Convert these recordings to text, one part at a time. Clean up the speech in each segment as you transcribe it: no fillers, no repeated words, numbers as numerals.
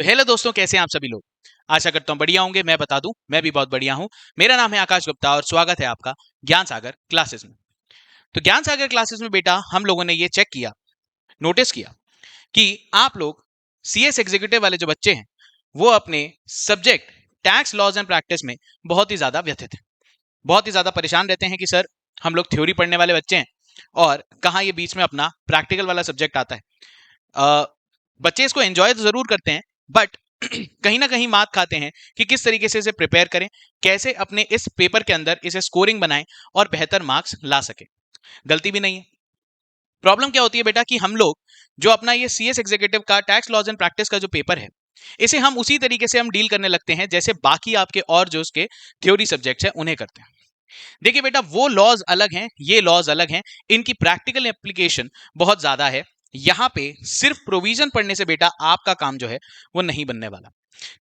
Hello दोस्तों, कैसे हैं आप सभी लोग। आशा करता हूं बढ़िया होंगे। मैं बता दूं, मैं भी बहुत बढ़िया हूं। मेरा नाम है आकाश गुप्ता और स्वागत है आपका ज्ञान सागर क्लासेस में। तो ज्ञान सागर क्लासेस में बेटा हम लोगों ने ये चेक किया, नोटिस किया कि आप लोग सीएस एग्जीक्यूटिव वाले जो बच्चे हैं वो अपने subject tax laws and practice में बहुत ही ज्यादा व्यथित हैं, बहुत ही ज्यादा परेशान रहते हैं कि सर हम लोग थ्योरी पढ़ने वाले बच्चे हैं और कहाँ ये बीच में अपना प्रैक्टिकल वाला सब्जेक्ट आता है। बच्चे इसको एंजॉय तो जरूर करते हैं बट कहीं ना कहीं मात खाते हैं कि किस तरीके से इसे प्रिपेयर करें, कैसे अपने इस पेपर के अंदर इसे स्कोरिंग बनाएं और बेहतर मार्क्स ला सके। गलती भी नहीं है। प्रॉब्लम क्या होती है बेटा कि हम लोग जो अपना ये सीएस एग्जीक्यूटिव का टैक्स लॉज एंड प्रैक्टिस का जो पेपर है इसे हम उसी तरीके से हम डील करने लगते हैं जैसे बाकी आपके और जो उसके थ्योरी सब्जेक्ट्स हैं उन्हें करते हैं। देखिए बेटा, वो लॉज अलग हैं, ये लॉज अलग हैं, इनकी प्रैक्टिकल एप्लीकेशन बहुत ज्यादा है। यहां पे सिर्फ प्रोविजन पढ़ने से बेटा आपका काम जो है वो नहीं बनने वाला।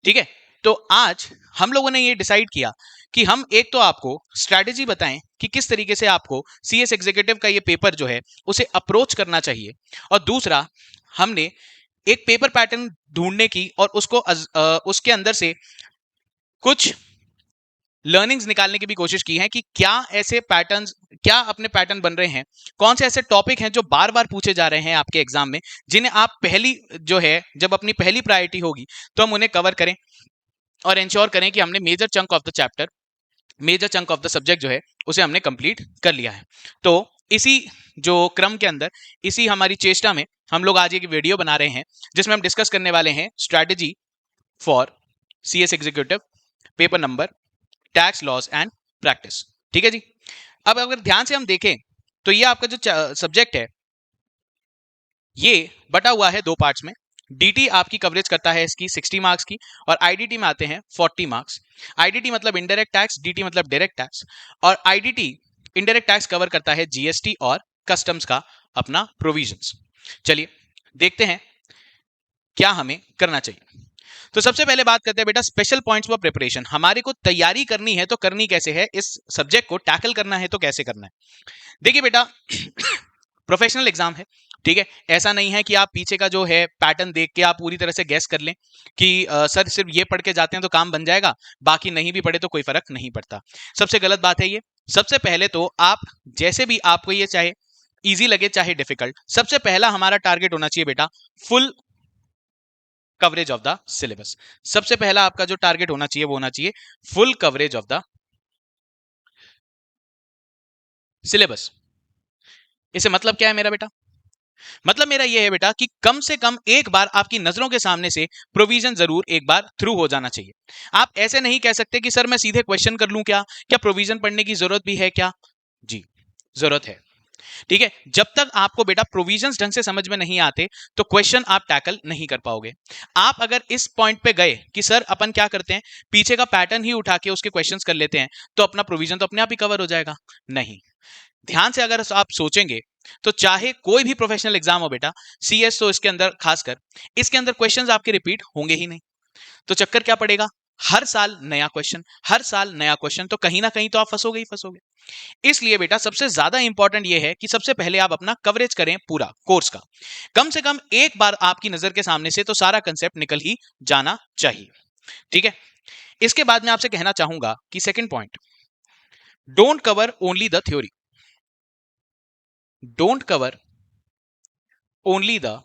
ठीक है, तो आज हम लोगों ने ये डिसाइड किया कि हम एक तो आपको स्ट्रैटेजी बताएं कि किस तरीके से आपको सीएस एग्जीक्यूटिव का ये पेपर जो है उसे अप्रोच करना चाहिए, और दूसरा हमने एक पेपर पैटर्न ढूंढने की और उसके अंदर से कुछ लर्निंग्स निकालने की भी कोशिश की है कि क्या ऐसे पैटर्न्स, क्या अपने पैटर्न बन रहे हैं, कौन से ऐसे टॉपिक हैं जो बार बार पूछे जा रहे हैं आपके एग्जाम में, जिन्हें आप पहली जो है जब अपनी पहली प्रायोरिटी होगी तो हम उन्हें कवर करें और इंश्योर करें कि हमने major chunk of the chapter, major chunk of the subject जो है उसे हमने कंप्लीट कर लिया है। तो इसी जो क्रम के अंदर, इसी हमारी चेष्टा में हम लोग आज एक वीडियो बना रहे हैं जिसमें हम डिस्कस करने वाले हैं strategy for CS executive paper number tax laws and practice. ठीक है जी। अब अगर ध्यान से हम देखें तो ये आपका जो सब्जेक्ट है ये बटा हुआ है दो पार्ट्स में। डीटी आपकी कवरेज करता है इसकी 60 मार्क्स की और आईडीटी में आते हैं 40 मार्क्स। आईडीटी मतलब इनडायरेक्ट टैक्स, डीटी मतलब डायरेक्ट टैक्स। और आईडीटी इनडायरेक्ट टैक्स कवर करता है जीएसटी और कस्टम्स का अपना प्रोविजंस। चलिए देखते हैं क्या हमें करना चाहिए। तो सबसे पहले बात करते हैं बेटा स्पेशल पॉइंट्स फॉर प्रिपरेशन। हमारे को तैयारी करनी है तो करनी कैसे है, इस सब्जेक्ट को टैकल करना है तो कैसे करना है। देखिए बेटा प्रोफेशनल एग्जाम है, ठीक है। ऐसा नहीं है कि आप पीछे का जो है पैटर्न देख के आप पूरी तरह से गैस कर लें कि सर सिर्फ ये पढ़ के जाते हैं तो काम बन जाएगा, बाकी नहीं भी पढ़े तो कोई फर्क नहीं पड़ता। सबसे गलत बात है ये। सबसे पहले तो आप जैसे भी आपको ये चाहे इजी लगे चाहे डिफिकल्ट, सबसे पहला हमारा टारगेट होना चाहिए बेटा full coverage of the syllabus. सबसे पहला आपका जो टारगेट होना चाहिए वो होना चाहिए full coverage of the syllabus. इसे मतलब क्या है मेरा बेटा? मतलब मेरा यह है बेटा कि कम से कम एक बार आपकी नजरों के सामने से प्रोविजन जरूर एक बार थ्रू हो जाना चाहिए। आप ऐसे नहीं कह सकते कि सर मैं सीधे क्वेश्चन कर लूं, क्या क्या प्रोविजन पढ़ने की जरूरत भी है क्या? जी, जरूरत है। ठीक है, जब तक आपको बेटा प्रोविजंस ढंग से समझ में नहीं आते तो क्वेश्चन आप टैकल नहीं कर पाओगे। आप अगर इस पॉइंट पे गए कि सर अपन क्या करते हैं, पीछे का पैटर्न ही उठा के उसके क्वेश्चंस कर लेते हैं तो अपना प्रोविजन तो अपने आप ही कवर हो जाएगा, नहीं। ध्यान से अगर आप सोचेंगे तो चाहे कोई भी प्रोफेशनल एग्जाम हो बेटा, सीएस तो इसके अंदर खासकर, इसके अंदर क्वेश्चंस आपके रिपीट होंगे ही नहीं। तो चक्कर क्या पड़ेगा? हर साल नया क्वेश्चन, हर साल नया क्वेश्चन, तो कहीं ना कहीं तो आप फंसोगे ही फंसोगे। इसलिए बेटा सबसे ज्यादा इंपॉर्टेंट यह है कि सबसे पहले आप अपना कवरेज करें पूरा कोर्स का। कम से कम एक बार आपकी नजर के सामने से तो सारा कंसेप्ट निकल ही जाना चाहिए। ठीक है, इसके बाद मैं आपसे कहना चाहूंगा कि second point, don't cover only the theory. Don't cover only the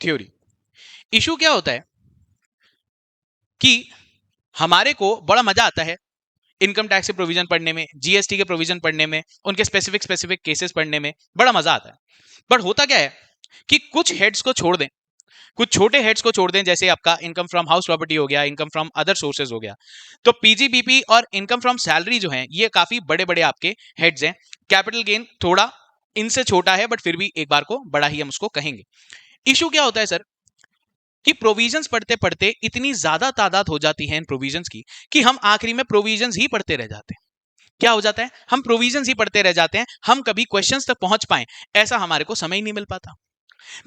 theory. Issue क्या होता है कि हमारे को बड़ा मजा आता है इनकम टैक्स के प्रोविजन पढ़ने में, जीएसटी के प्रोविजन पढ़ने में, उनके स्पेसिफिक केसेस पढ़ने में बड़ा मजा आता है। बट होता क्या है कि कुछ हेड्स को छोड़ दें, कुछ छोटे हेड्स को छोड़ दें, जैसे आपका इनकम फ्रॉम हाउस प्रॉपर्टी हो गया, इनकम फ्रॉम अदर सोर्सेज हो गया, तो पीजीबीपी और इनकम फ्रॉम सैलरी जो है ये काफी बड़े बड़े आपके हेड्स हैं। कैपिटल गेन थोड़ा इनसे छोटा है बट फिर भी एक बार को बड़ा ही हम उसको कहेंगे। इशू क्या होता है सर कि प्रोविजंस पढ़ते पढ़ते इतनी ज्यादा तादाद हो जाती है इन प्रोविजंस की कि हम आखिरी में प्रोविजंस ही पढ़ते रह जाते हैं। क्या हो जाता है? हम प्रोविजंस ही पढ़ते रह जाते हैं, हम कभी क्वेश्चंस तक पहुंच पाए ऐसा हमारे को समय ही नहीं मिल पाता।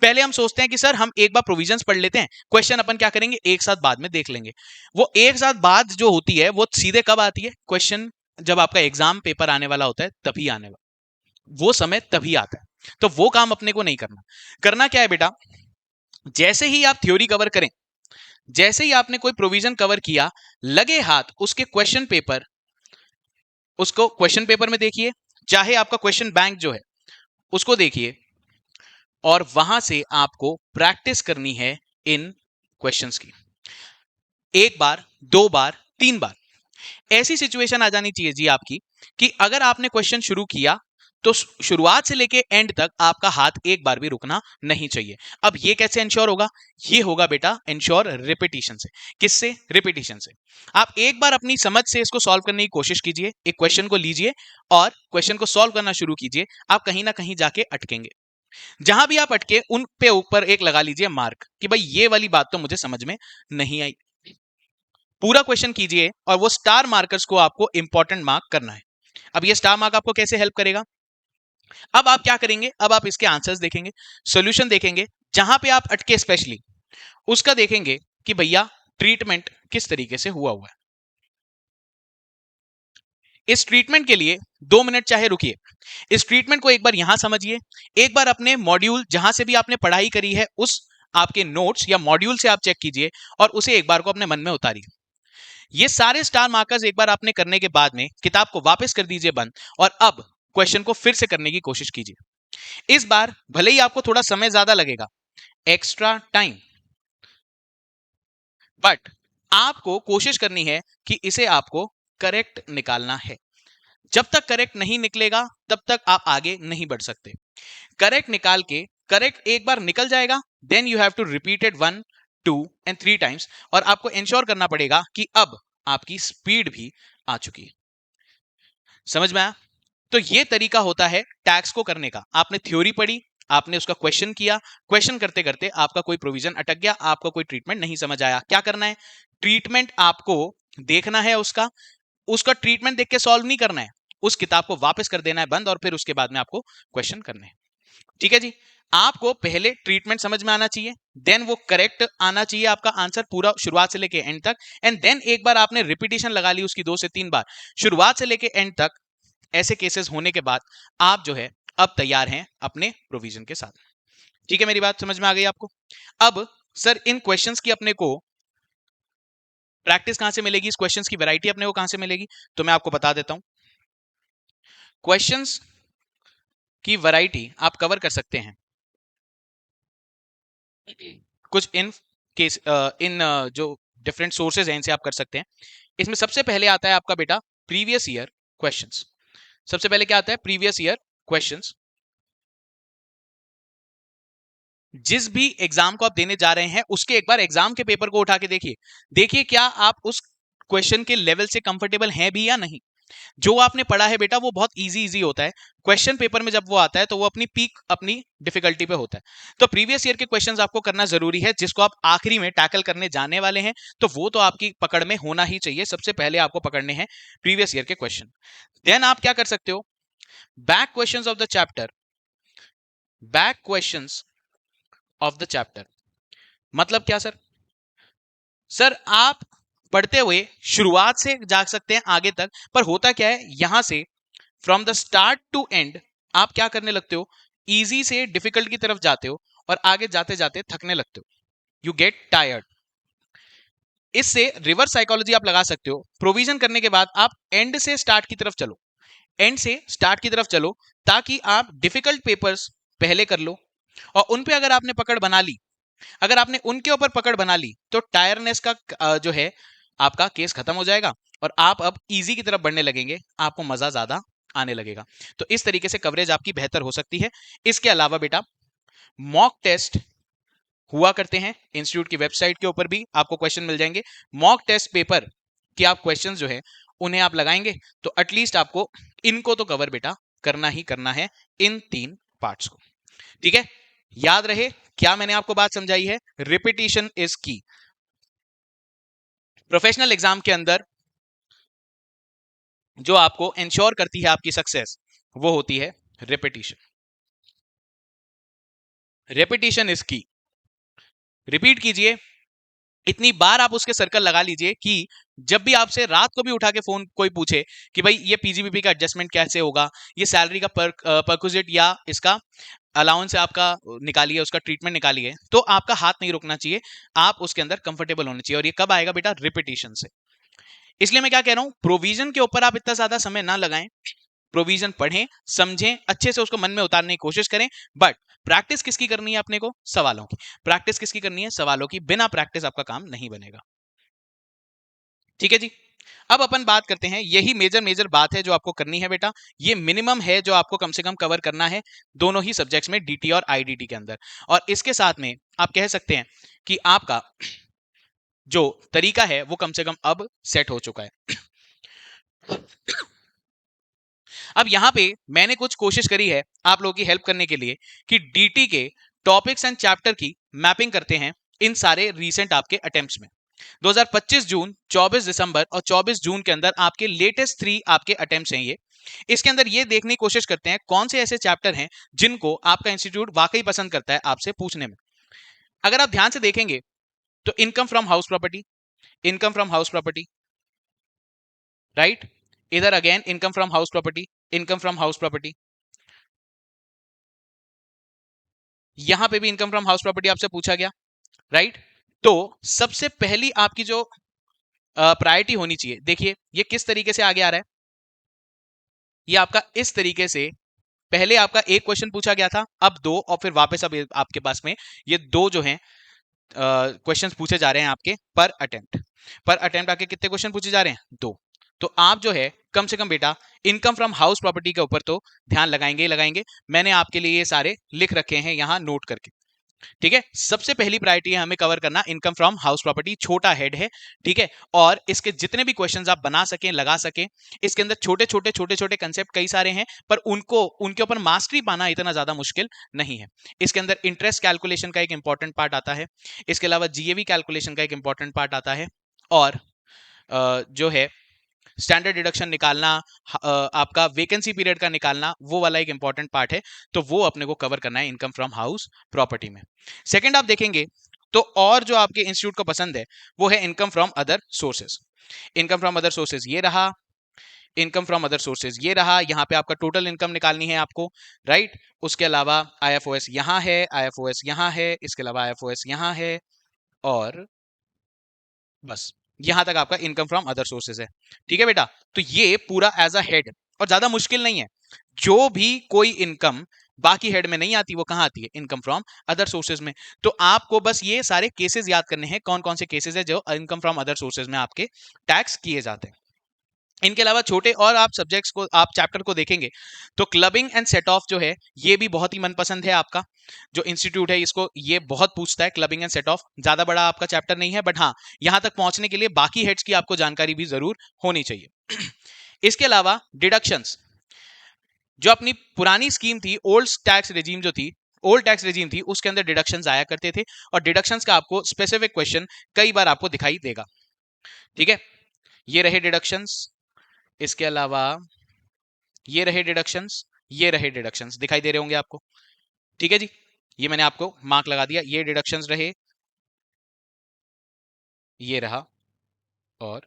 पहले हम सोचते हैं कि सर हम एक बार प्रोविजंस पढ़ लेते हैं, क्वेश्चन अपन क्या करेंगे एक साथ बाद में देख लेंगे। वो एक साथ बाद जो होती है वो सीधे कब आती है? क्वेश्चन जब आपका एग्जाम पेपर आने वाला होता है तभी आने वाला, वो समय तभी आता है। तो वो काम अपने को नहीं करना। करना क्या है बेटा, जैसे ही आप थ्योरी कवर करें, जैसे ही आपने कोई प्रोविजन कवर किया, लगे हाथ उसके क्वेश्चन पेपर, उसको क्वेश्चन पेपर में देखिए, चाहे आपका क्वेश्चन बैंक जो है उसको देखिए, और वहां से आपको प्रैक्टिस करनी है इन क्वेश्चंस की। एक बार, दो बार, तीन बार ऐसी सिचुएशन आ जानी चाहिए जी आपकी कि अगर आपने क्वेश्चन शुरू किया तो शुरुआत से लेके एंड तक आपका हाथ एक बार भी रुकना नहीं चाहिए। अब ये कैसे इंश्योर होगा? ये होगा बेटा इंश्योर रिपीटिशन से। किससे? रिपीटिशन से। आप एक बार अपनी समझ से इसको सॉल्व करने की कोशिश कीजिए, एक क्वेश्चन को लीजिए और क्वेश्चन को सॉल्व करना शुरू कीजिए। आप कहीं ना कहीं जाके अटकेंगे। जहां भी आप अटके उन पे ऊपर एक लगा लीजिए मार्क कि भाई ये वाली बात तो मुझे समझ में नहीं आई। पूरा क्वेश्चन कीजिए और वो स्टार मार्कर्स को आपको इंपॉर्टेंट मार्क करना है। अब ये स्टार मार्क आपको कैसे हेल्प करेगा? अब आप क्या करेंगे? अब आप इसके आंसर्स देखेंगे, सॉल्यूशन देखेंगे, जहां पे आप अटके स्पेशली उसका देखेंगे कि भैया ट्रीटमेंट किस तरीके से हुआ हुआ है। इस ट्रीटमेंट के लिए 2 मिनट चाहे रुकिए, इस ट्रीटमेंट को एक बार यहां समझिए, एक बार अपने मॉड्यूल जहां से भी आपने पढ़ाई करी है उस आपके नोट्स या मॉड्यूल से आप चेक कीजिए और उसे एक बार को अपने मन में उतारिए। ये सारे स्टार मार्कर्स एक बार आपने करने के बाद में किताब को वापस कर दीजिए बंद, और अब क्वेश्चन को फिर से करने की कोशिश कीजिए। इस बार भले ही आपको थोड़ा समय ज्यादा लगेगा, एक्स्ट्रा टाइम, बट आपको कोशिश करनी है कि इसे आपको करेक्ट निकालना है। जब तक करेक्ट नहीं निकलेगा तब तक आप आगे नहीं बढ़ सकते। करेक्ट निकाल के, करेक्ट एक बार निकल जाएगा, then you have to repeat it 1, 2 and 3 times, और आपको इंश्योर करना पड़ेगा कि अब आपकी स्पीड भी आ चुकी है। समझ में आया? तो ये तरीका होता है टैक्स को करने का। आपने थ्योरी पढ़ी, आपने उसका क्वेश्चन किया, क्वेश्चन करते करते आपका कोई प्रोविजन अटक गया, आपका कोई ट्रीटमेंट नहीं समझ आया, क्या करना है? ट्रीटमेंट आपको देखना है, उसका उसका ट्रीटमेंट देख के सॉल्व नहीं करना है, उस किताब को वापस कर देना है बंद, और फिर उसके बाद में आपको क्वेश्चन करने हैं। ठीक है जी? आपको पहले ट्रीटमेंट समझ में आना चाहिए, देन वो करेक्ट आना चाहिए आपका आंसर पूरा शुरुआत से लेके एंड तक, एंड देन एक बार आपने रिपीटेशन लगा ली उसकी 2 से 3 बार शुरुआत से लेके एंड तक। ऐसे केसेस होने के बाद आप जो है अब तैयार हैं अपने प्रोविजन के साथ। ठीक है, मेरी बात समझ में आ गई आपको? अब सर इन क्वेश्चंस की अपने को प्रैक्टिस कहां से मिलेगी, इस क्वेश्चंस की वैरायटी अपने को कहां से मिलेगी? तो मैं आपको बता देता हूं। क्वेश्चंस की वैरायटी आप कवर कर सकते हैं कुछ इन केस, इन जो डिफरेंट सोर्सेज हैं इनसे आप कर सकते हैं। इसमें सबसे पहले आता है आपका बेटा प्रीवियस ईयर क्वेश्चंस। सबसे पहले क्या आता है? Previous year questions. जिस भी एग्जाम को आप देने जा रहे हैं उसके एक बार एग्जाम के पेपर को उठा के देखिए, देखिए क्या आप उस क्वेश्चन के लेवल से कंफर्टेबल हैं भी या नहीं। जो आपने पढ़ा है बेटा वो बहुत इजी इजी होता है, क्वेश्चन पेपर में जब वो आता है तो वो अपनी पीक, अपनी डिफिकल्टी पे होता है। तो प्रीवियस ईयर के क्वेश्चंस आपको करना जरूरी है, जिसको आप आखिरी में टैकल करने जाने वाले हैं, तो वो तो आपकी पकड़ में होना ही चाहिए। सबसे पहले आपको पकड़ने हैं प्रीवियस ईयर के क्वेश्चन। देन आप क्या कर सकते हो? Back questions of the chapter. Back questions of the chapter मतलब क्या सर? सर आप पढ़ते हुए शुरुआत से जा सकते हैं आगे तक, पर होता क्या है यहां से from the start to end आप क्या करने लगते हो? इजी से डिफिकल्ट की तरफ जाते हो और आगे जाते जाते थकने लगते हो, यू गेट टायर्ड। इससे रिवर्स साइकोलॉजी आप लगा सकते हो। प्रोविजन करने के बाद आप एंड से स्टार्ट की तरफ चलो, एंड से स्टार्ट की तरफ चलो, ताकि आप डिफिकल्ट पेपर्स पहले कर लो, और उन पे अगर आपने पकड़ बना ली, अगर आपने उनके ऊपर पकड़ बना ली तो टायरनेस का जो है आपका केस खत्म हो जाएगा और आप अब इजी की तरफ बढ़ने लगेंगे, आपको मजा ज्यादा आने लगेगा। तो इस तरीके से कवरेज आपकी बेहतर हो सकती है। इसके अलावा बेटा मॉक टेस्ट हुआ करते हैं, इंस्टीट्यूट की वेबसाइट के ऊपर भी आपको क्वेश्चन मिल जाएंगे। मॉक टेस्ट पेपर के आप क्वेश्चंस जो है उन्हें आप लगाएंगे तो एटलीस्ट आपको इनको तो कवर बेटा करना ही करना है, इन 3 पार्ट्स को। ठीक है, याद रहे क्या मैंने आपको बात समझाई है? रिपीटिशन इज की। प्रोफेशनल एग्जाम के अंदर जो आपको इंश्योर करती है आपकी सक्सेस वो होती है रिपीटिशन। रिपीटिशन इज की। रिपीट कीजिए, इतनी बार आप उसके सर्कल लगा लीजिए कि जब भी आपसे रात को भी उठा के फोन कोई पूछे कि भाई ये पीजीबीपी का एडजस्टमेंट कैसे होगा, ये सैलरी का परक्विजिट या इसका अलाउंस आपका निकालिए, उसका ट्रीटमेंट निकालिए, तो आपका हाथ नहीं रुकना चाहिए, आप उसके अंदर कंफर्टेबल होने चाहिए। और ये कब आएगा बेटा? रिपीटिशन से। इसलिए मैं क्या कह रहा हूं, प्रोविजन के ऊपर आप इतना ज्यादा समय ना लगाएं, प्रोविजन पढ़ें, समझें, अच्छे से उसको मन में उतारने की कोशिश करें। बट प्रैक्टिस किसकी करनी है अपने को? सवालों की। प्रैक्टिस किसकी करनी है? सवालों की। बिना प्रैक्टिस आपका काम नहीं बनेगा। ठीक है जी। अब अपन बात करते हैं, यही मेजर मेजर बात है जो आपको करनी है बेटा। ये मिनिमम है जो आपको कम से कम कवर करना है दोनों ही सब्जेक्ट्स में, डीटी और आईडीटी के अंदर। और इसके साथ में आप कह सकते हैं कि आपका जो तरीका है वो कम से कम अब सेट हो चुका है। अब यहां पे मैंने कुछ कोशिश करी है आप लोगों की हेल्प करने के लिए कि डीटी के टॉपिक्स एंड चैप्टर की मैपिंग करते हैं इन सारे रीसेंट आपके अटेम्प्ट्स में। 2025 जून, 24 दिसंबर और 24 जून के अंदर आपके लेटेस्ट 3 आपके अटेम्प्ट्स हैं ये। इसके अंदर ये देखने की कोशिश करते हैं कौन से ऐसे चैप्टर हैं जिनको आपका इंस्टीट्यूट वाकई पसंद करता है आपसे पूछने में। अगर आप ध्यान से देखेंगे तो income from house property, income from house property, right? इधर again income from house property, income from house property, यहां पे भी इनकम फ्रॉम हाउस प्रॉपर्टी आपसे पूछा गया, राइट? तो सबसे पहली आपकी जो प्रायोरिटी होनी चाहिए, देखिए ये किस तरीके से आगे आ रहा है। ये आपका इस तरीके से, पहले आपका एक क्वेश्चन पूछा गया था, अब दो, और फिर वापस अब आपके पास में ये दो जो हैं क्वेश्चंस पूछे जा रहे हैं आपके पर अटेम्प्ट। पर अटेम्प्ट आके कितने क्वेश्चन पूछे जा रहे हैं? दो। तो आप जो है कम से कम बेटा इनकम फ्रॉम हाउस प्रॉपर्टी के ऊपर तो ध्यान लगाएंगे ही लगाएंगे। मैंने आपके लिए ये सारे लिख रखे हैं यहां नोट करके। ठीक है, सबसे पहली प्रायोरिटी है हमें कवर करना इनकम फ्रॉम हाउस प्रॉपर्टी, छोटा हेड है। ठीक है, और इसके जितने भी क्वेश्चंस आप बना सकें, लगा सकें, इसके अंदर छोटे छोटे कंसेप्ट कई सारे हैं, पर उनको उनके ऊपर मास्टरी पाना इतना ज्यादा मुश्किल नहीं है। इसके अंदर इंटरेस्ट कैलकुलेशन का एक इंपॉर्टेंट पार्ट आता है, इसके अलावा जीएवी कैलकुलेशन का एक इंपॉर्टेंट पार्ट आता है, और जो है स्टैंडर्ड डिडक्शन निकालना, आपका वैकेंसी पीरियड का निकालना, वो वाला एक इंपॉर्टेंट पार्ट है। तो वो अपने को कवर करना है इनकम फ्रॉम हाउस प्रॉपर्टी में। सेकंड आप देखेंगे तो और जो आपके इंस्टीट्यूट को पसंद है वो है income from other sources. Income from other sources ये रहा, इनकम फ्रॉम अदर सोर्सेज ये रहा। यहाँ पे आपका टोटल इनकम निकालनी है आपको, राइट? उसके अलावा आईएफओएस यहाँ है, आईएफओएस यहाँ है, इसके अलावा आईएफओएस यहाँ है, और बस यहां तक आपका इनकम फ्रॉम अदर सोर्सेज है। ठीक है बेटा, तो ये पूरा एज अ हेड, और ज्यादा मुश्किल नहीं है। जो भी कोई इनकम बाकी हेड में नहीं आती वो कहां आती है? इनकम फ्रॉम अदर सोर्सेज में। तो आपको बस ये सारे केसेस याद करने हैं, कौन कौन से केसेस है जो इनकम फ्रॉम अदर सोर्सेज में आपके टैक्स किए जाते हैं। इनके अलावा छोटे और आप सब्जेक्ट्स को, आप चैप्टर को देखेंगे तो क्लबिंग एंड सेट ऑफ जो है ये भी बहुत ही मनपसंद है आपका। जो इंस्टीट्यूट है इसको ये बहुत पूछता है, क्लबिंग एंड सेट ऑफ। ज्यादा बड़ा आपका चैप्टर नहीं है, बट हाँ यहां तक पहुंचने के लिए बाकी हेड्स की आपको जानकारी भी जरूर होनी चाहिए। इसके अलावा डिडक्शंस, जो अपनी पुरानी स्कीम थी, ओल्ड टैक्स रेजीम जो थी, ओल्ड टैक्स रेजीम थी, उसके अंदर डिडक्शंस आया करते थे, और डिडक्शंस का आपको स्पेसिफिक क्वेश्चन कई बार आपको दिखाई देगा। ठीक है, ये रहे डिडक्शंस। इसके अलावा ये रहे डिडक्शंस, ये रहे डिडक्शंस, दिखाई दे रहे होंगे आपको। ठीक है जी, ये मैंने आपको मार्क लगा दिया, ये डिडक्शंस रहे, ये रहा, और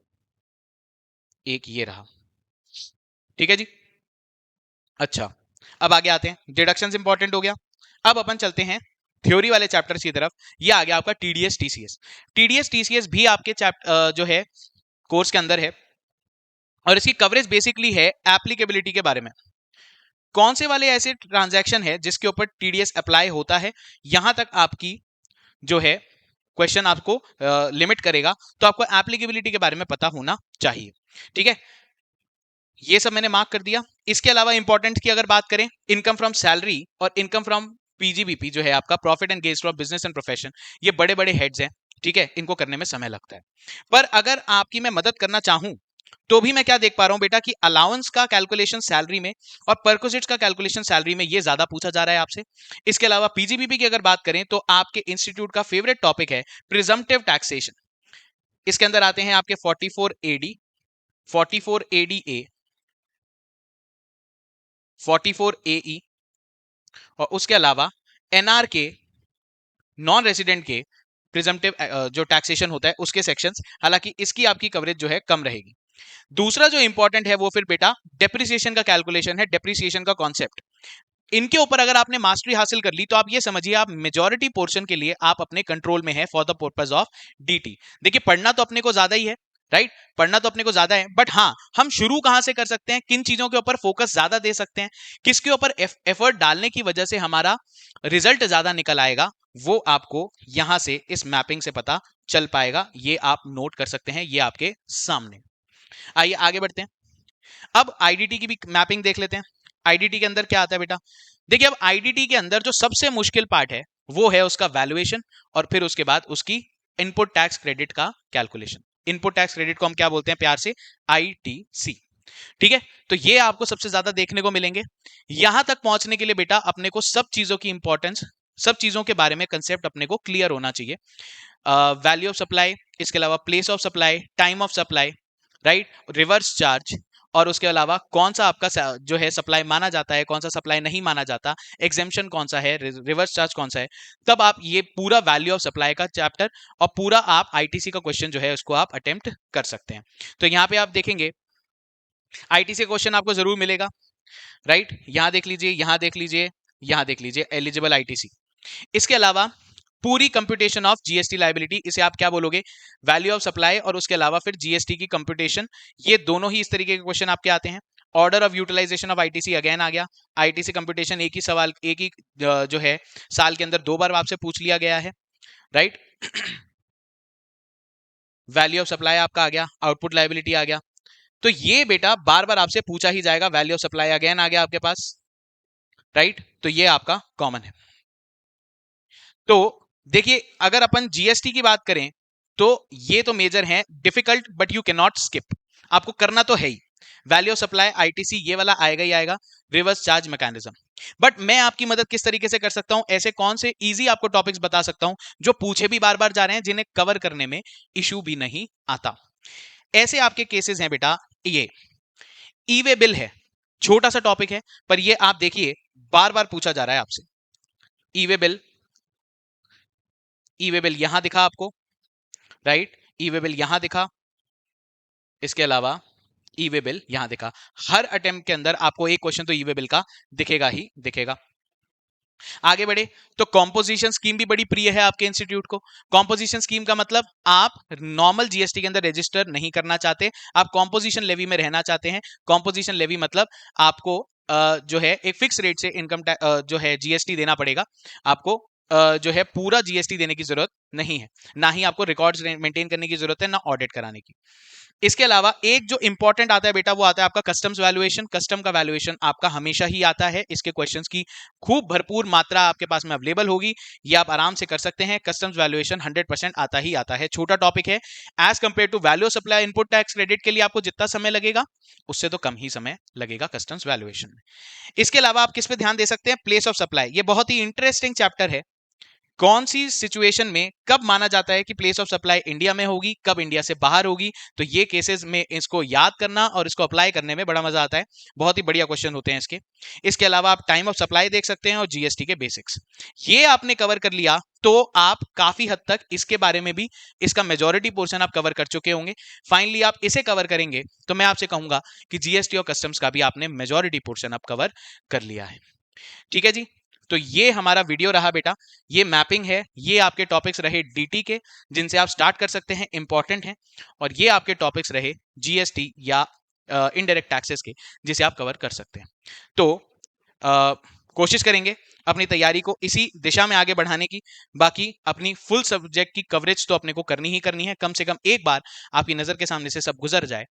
एक ये रहा। ठीक है जी। अच्छा, अब आगे आते हैं, डिडक्शंस इंपॉर्टेंट हो गया। अब अपन चलते हैं थ्योरी वाले चैप्टर्स की तरफ। ये आ गया आपका टीडीएस टीसीएस। टीडीएस टीसीएस भी आपके चैप्टर जो है कोर्स के अंदर है, और इसकी कवरेज बेसिकली है एप्लीकेबिलिटी के बारे में। कौन से वाले ऐसे ट्रांजैक्शन है जिसके ऊपर टीडीएस अप्लाई होता है, यहां तक आपकी जो है क्वेश्चन आपको लिमिट करेगा, तो आपको एप्लीकेबिलिटी के बारे में पता होना चाहिए। ठीक है, ये सब मैंने मार्क कर दिया। इसके अलावा इंपॉर्टेंट की अगर बात करें, इनकम फ्रॉम सैलरी और इनकम फ्रॉम पीजीबीपी जो है आपका, profit and gains from business and profession, ये बड़े बड़े हेड्स हैं। ठीक है, इनको करने में समय लगता है, पर अगर आपकी मैं मदद करना चाहूं तो भी मैं क्या देख पा रहा हूं बेटा कि अलाउंस का कैलकुलेशन सैलरी में और परक्विजिट्स का कैलकुलेशन सैलरी में ये ज्यादा पूछा जा रहा है आपसे। इसके अलावा पीजीबीपी की अगर बात करें तो आपके इंस्टीट्यूट का फेवरेट टॉपिक है प्रिजम्पटिव टैक्सेशन। इसके अंदर आते हैं आपके 44 एडी, 44 एडीए, 44 एई, और उसके अलावा एनआर के, नॉन रेजिडेंट के प्रिजम्पटिव जो टैक्सेशन होता है उसके सेक्शंस। हालांकि इसकी आपकी कवरेज जो है कम रहेगी। दूसरा जो इंपॉर्टेंट है वो फिर बेटा डेप्रिसिएशन का कैलकुलेशन है, डेप्रिसिएशन का कॉन्सेप्ट। इनके ऊपर अगर आपने मास्टरी हासिल कर ली तो आप ये समझिए आप मेजॉरिटी पोर्शन के लिए आप अपने कंट्रोल में है for the purpose of DT. देखिए पढ़ना तो अपने को ज्यादा ही है, राइट, पढ़ना तो अपने को ज्यादा है, बट हाँ हम शुरू कहां से कर सकते हैं, किन चीजों के ऊपर फोकस ज्यादा दे सकते हैं, किसके ऊपर एफर्ट डालने की वजह से हमारा रिजल्ट ज्यादा निकल आएगा, वो आपको यहां से इस मैपिंग से पता चल पाएगा। ये आप नोट कर सकते हैं, ये आपके सामने। आइए आगे बढ़ते हैं। अब आईडीटी की भी मैपिंग देख लेते हैं। आईडीटी के अंदर क्या आता है बेटा, देखिए अब आईडीटी के अंदर जो सबसे मुश्किल पार्ट है वो है उसका वैल्यूएशन, और फिर उसके बाद उसकी इनपुट टैक्स क्रेडिट का कैलकुलेशन। इनपुट टैक्स क्रेडिट को हम क्या बोलते हैं प्यार से, आईटीसी। ठीक है, तो ये आपको सबसे ज्यादा देखने को मिलेंगे। यहां तक पहुंचने के लिए बेटा अपने को सब चीजों की इंपॉर्टेंस, सब चीजों के बारे में कंसेप्ट अपने को क्लियर होना चाहिए। वैल्यू ऑफ सप्लाई, इसके अलावा place of supply, time of supply, right, reverse charge, और उसके अलावा कौन सा आपका जो है सप्लाई माना जाता है, कौन सा सप्लाई नहीं माना जाता, एग्जेम्पशन कौन सा है, रिवर्स चार्ज कौन सा है। तब आप ये पूरा वैल्यू ऑफ सप्लाई का चैप्टर और पूरा आप आईटीसी का क्वेश्चन जो है उसको आप अटेम्प्ट कर सकते हैं। तो यहाँ पे आप देखेंगे आईटीसी क्वेश्चन आपको जरूर मिलेगा, राइट, यहां देख लीजिए, यहां देख लीजिए, यहां देख लीजिए, एलिजिबल आईटीसी। इसके अलावा पूरी कंप्यूटेशन ऑफ जीएसटी लायबिलिटी, इसे आप क्या बोलोगे, वैल्यू ऑफ सप्लाई, और उसके अलावा फिर जीएसटी की कंप्यूटेशन। ये दोनों ही इस तरीके के क्वेश्चन आपके आते हैं। Order of utilization of ITC again आ गया। आईटीसी कंप्यूटेशन एक ही सवाल, एक ही जो है साल के अंदर 2 बार आपसे पूछ लिया गया है, राइट। वैल्यू ऑफ सप्लाई आपका आ गया, आउटपुट लायबिलिटी आ गया। तो ये बेटा बार बार आपसे पूछा ही जाएगा। वैल्यू ऑफ सप्लाई अगेन आ गया आपके पास, राइट, तो ये आपका कॉमन है। तो देखिए अगर अपन जीएसटी की बात करें तो ये तो मेजर है, difficult but you can not skip, आपको करना तो है ही। वैल्यू ऑफ सप्लाई, आईटीसी, ये वाला आएगा ही आएगा। रिवर्स चार्ज मैकेनिज्म, बट मैं आपकी मदद किस तरीके से कर सकता हूं, ऐसे कौन से इजी आपको टॉपिक्स बता सकता हूं जो पूछे भी बार बार जा रहे हैं, जिन्हें कवर करने में इशू भी नहीं आता। ऐसे आपके केसेस हैं बेटा, ये ई वे बिल है, छोटा सा टॉपिक है, पर ये आप देखिए बार बार पूछा जा रहा है आपसे। ई वे बिल, ई वे बिल यहां दिखा आपको, राइट, ई वे बिल यहां दिखा, इसके अलावा ई वे बिल यहां दिखा। हर अटेम्प्ट के अंदर आपको एक क्वेश्चन तो ई वे बिल का दिखेगा ही दिखेगा। आगे बढ़े तो कॉम्पोजिशन स्कीम भी बड़ी प्रिय है आपके इंस्टीट्यूट को। कॉम्पोजिशन स्कीम का मतलब आप नॉर्मल जीएसटी के अंदर रजिस्टर नहीं करना चाहते, आप कॉम्पोजिशन लेवी में रहना चाहते हैं। कॉम्पोजिशन लेवी मतलब आपको जो है एक फिक्स रेट से इनकम जो है जीएसटी देना पड़ेगा आपको। जो है पूरा जीएसटी देने की जरूरत नहीं है, ना ही आपको रिकॉर्ड्स मेंटेन करने की जरूरत है, ना ऑडिट कराने की। इसके अलावा एक जो इंपॉर्टेंट आता है बेटा वो आता है आपका कस्टम्स वैल्यूएशन। कस्टम का वैल्यूएशन आपका हमेशा ही आता है, इसके क्वेश्चंस की खूब भरपूर मात्रा आपके पास में अवेलेबल होगी, ये आप आराम से कर सकते हैं। कस्टम्स वैल्यूएशन 100% आता ही आता है, छोटा टॉपिक है as compare to value supply input tax credit के लिए आपको जितना समय लगेगा उससे तो कम ही समय लगेगा कस्टम्स वैल्यूएशन में। इसके अलावा आप किस पे ध्यान दे सकते हैं, प्लेस ऑफ सप्लाई, ये बहुत ही इंटरेस्टिंग चैप्टर है। कौन सी सिचुएशन में कब माना जाता है कि प्लेस ऑफ सप्लाई इंडिया में होगी, कब इंडिया से बाहर होगी, तो ये केसेस में इसको याद करना और इसको अप्लाई करने में बड़ा मजा आता है। बहुत ही बढ़िया क्वेश्चन होते हैं इसके। इसके अलावा आप टाइम ऑफ सप्लाई देख सकते हैं और जीएसटी के बेसिक्स। ये आपने कवर कर लिया तो आप काफी हद तक इसके बारे में भी, इसका मेजॉरिटी पोर्शन आप कवर कर चुके होंगे। फाइनली आप इसे कवर करेंगे तो मैं आपसे कहूंगा कि जीएसटी और कस्टम्स का भी आपने मेजॉरिटी पोर्शन आप कवर कर लिया है। ठीक है जी, तो ये हमारा वीडियो रहा बेटा, ये मैपिंग है, ये आपके टॉपिक्स रहे डीटी के जिनसे आप स्टार्ट कर सकते हैं, इंपॉर्टेंट हैं, और ये आपके टॉपिक्स रहे जीएसटी या इनडायरेक्ट टैक्सेस के जिसे आप कवर कर सकते हैं। तो कोशिश करेंगे अपनी तैयारी को इसी दिशा में आगे बढ़ाने की। बाकी अपनी फुल सब्जेक्ट की कवरेज तो अपने को करनी ही करनी है, कम से कम एक बार आपकी नजर के सामने से सब गुजर जाए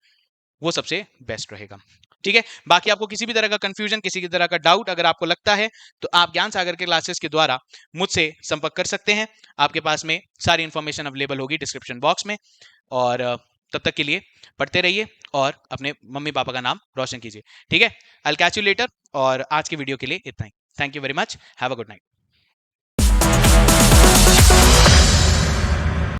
वो सबसे बेस्ट रहेगा। ठीक है, बाकी आपको किसी भी तरह का कंफ्यूजन, किसी भी तरह का डाउट अगर आपको लगता है तो आप ज्ञान सागर के क्लासेस के द्वारा मुझसे संपर्क कर सकते हैं। आपके पास में सारी इंफॉर्मेशन अवेलेबल होगी डिस्क्रिप्शन बॉक्स में। और तब तक के लिए पढ़ते रहिए और अपने मम्मी पापा का नाम रोशन कीजिए। ठीक है, I will catch you later. और आज की वीडियो के लिए इतना ही। Thank you very much, have a good night.